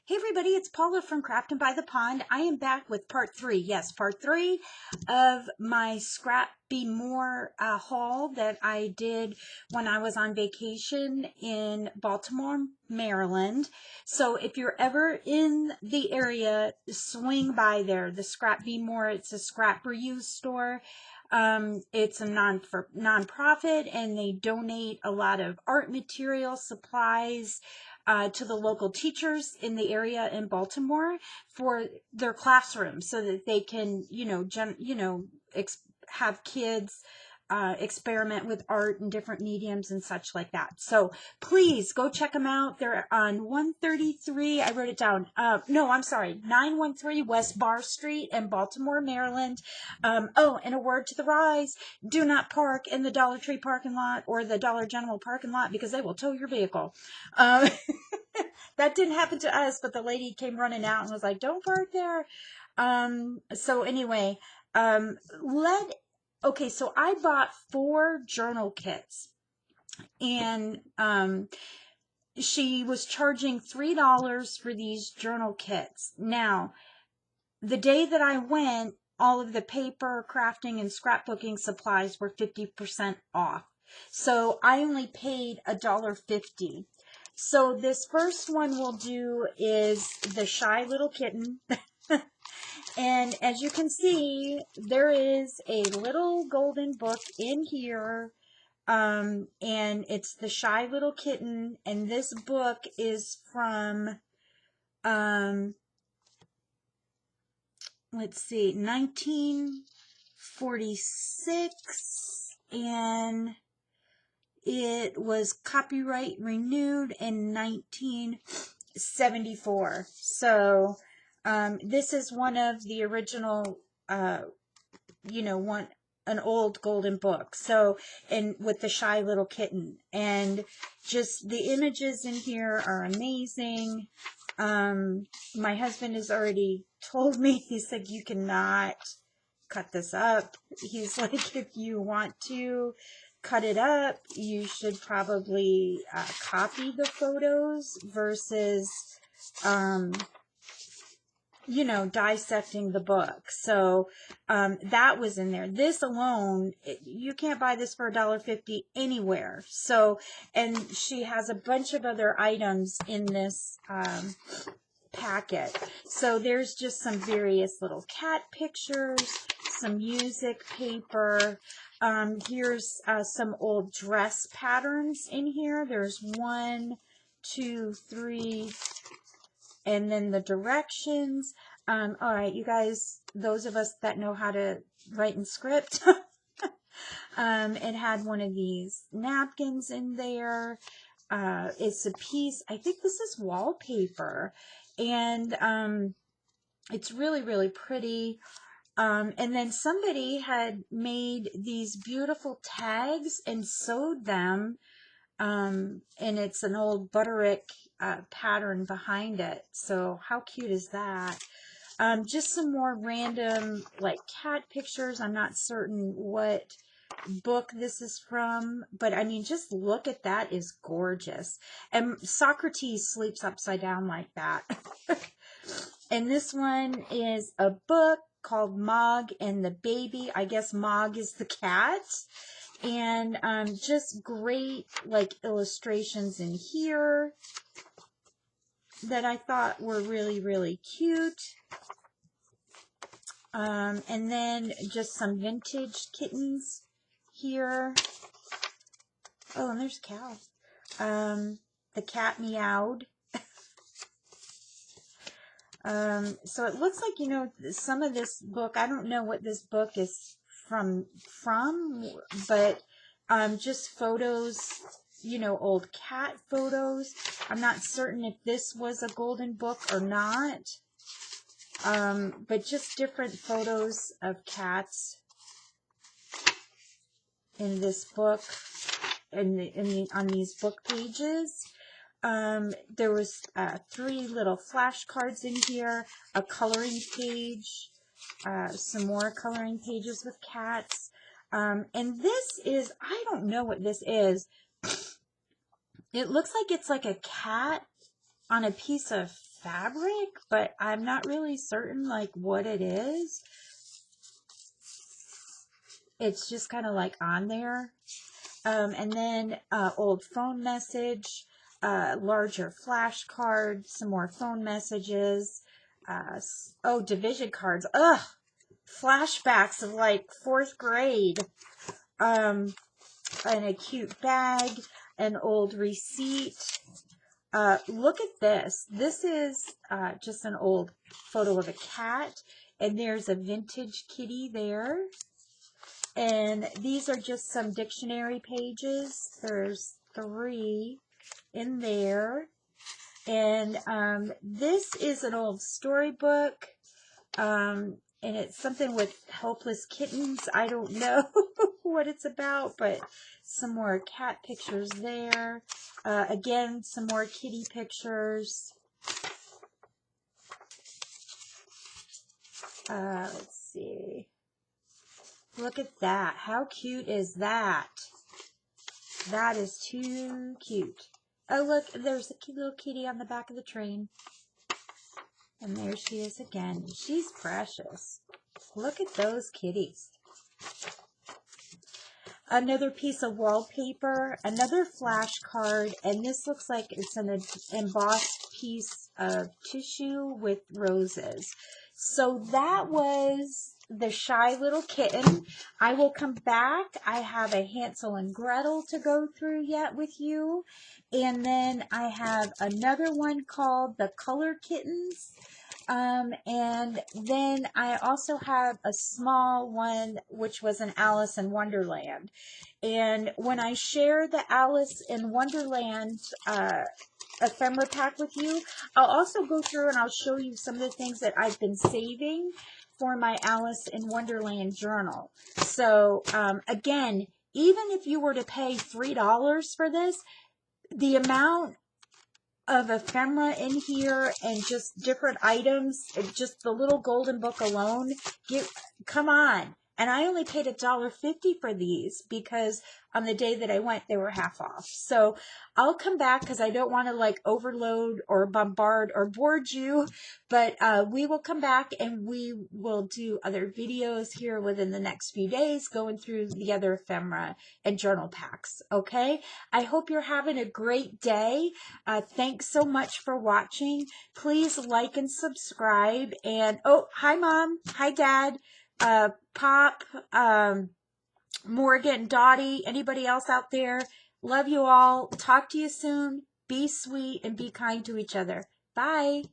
Hey everybody, it's Paula from Craftin' by the Pond. I am back with part 3. Yes, part 3 of my Scrap Be More haul that I did when I was on vacation in Baltimore, Maryland. So if you're ever in the area, swing by there. The Scrap Be More, it's a scrap reuse store. It's a non-profit, and they donate a lot of art material, supplies, to the local teachers in the area in Baltimore for their classrooms, so that they can, have kids experiment with art and different mediums and such like that. So please go check them out. They're on 133. I wrote it down. No, I'm sorry. 913 West Bar Street in Baltimore, Maryland. Oh, and a word to the rise. Do not park in the Dollar Tree parking lot or the Dollar General parking lot, because they will tow your vehicle. That didn't happen to us, but the lady came running out and was like, don't park there. So anyway, okay, so I bought 4 journal kits, and she was charging $3 for these journal kits. Now, the day that I went, all of the paper, crafting, and scrapbooking supplies were 50% off. So I only paid $1.50. So this first one we'll do is the Shy Little Kitten. And as you can see, there is a little golden book in here. And it's the Shy Little Kitten. And this book is from, let's see, 1946. And it was copyright renewed in 1974. So this is one of the original, an old golden book. So, and with the Shy Little Kitten, and just the images in here are amazing. My husband has already told me, he said, you cannot cut this up. He's like, if you want to cut it up, you should probably copy the photos versus dissecting the book. So that was in there. This alone, you can't buy this for $1.50 anywhere. So, and she has a bunch of other items in this packet. So there's just some various little cat pictures, some music paper. Here's some old dress patterns in here. There's 1, 2, 3, and then the directions. All right, you guys, those of us that know how to write in script, it had one of these napkins in there. It's a piece, I think this is wallpaper, and it's really, really pretty. And then somebody had made these beautiful tags and sewed them, and it's an old Butterick pattern behind it. So how cute is that? Just some more random like cat pictures. I'm not certain what book this is from, but I mean, just look at that, is gorgeous. And Socrates sleeps upside down like that. And this one is a book called Mog and the Baby. I guess Mog is the cat. And just great like illustrations in here that I thought were really, really cute. And then just some vintage kittens here. Oh, and there's a cow. The cat meowed. So it looks like, some of this book, I don't know what this book is from, but just photos, old cat photos. I'm not certain if this was a golden book or not, but just different photos of cats in this book, on these book pages. There was 3 little flashcards in here, a coloring page, some more coloring pages with cats. And this is, I don't know what this is. It looks like it's like a cat on a piece of fabric, but I'm not really certain like what it is. It's just kind of like on there. And then old phone message, larger flashcard, some more phone messages. Oh, division cards. Ugh, flashbacks of like 4th grade. And a cute bag, an old receipt. Look at this. This is just an old photo of a cat, and there's a vintage kitty there. And these are just some dictionary pages. There's 3 in there. And this is an old storybook. And it's something with helpless kittens. I don't know what it's about, but some more cat pictures there. Again, some more kitty pictures. Let's see. Look at that. How cute is that? That is too cute. Oh, look, there's a cute little kitty on the back of the train. And there she is again. She's precious. Look at those kitties. Another piece of wallpaper, another flashcard, and this looks like it's an embossed piece of tissue with roses. So that was the Shy Little Kitten. I will come back. I have a Hansel and Gretel to go through yet with you. And then I have another one called the Color Kittens. And then I also have a small one, which was an Alice in Wonderland. And when I share the Alice in Wonderland ephemera pack with you, I'll also go through and I'll show you some of the things that I've been saving for my Alice in Wonderland journal. So, again, even if you were to pay $3 for this, the amount of ephemera in here and just different items, just the little golden book alone, come on. And I only paid $1.50 for these because on the day that I went, they were half off. So I'll come back because I don't want to like overload or bombard or board you, but we will come back and we will do other videos here within the next few days going through the other ephemera and journal packs. Okay. I hope you're having a great day. Thanks so much for watching. Please like and subscribe. And oh, hi Mom. Hi Dad. Pop, Morgan, Dottie, anybody else out there. Love you all. Talk to you soon. Be sweet and be kind to each other. Bye.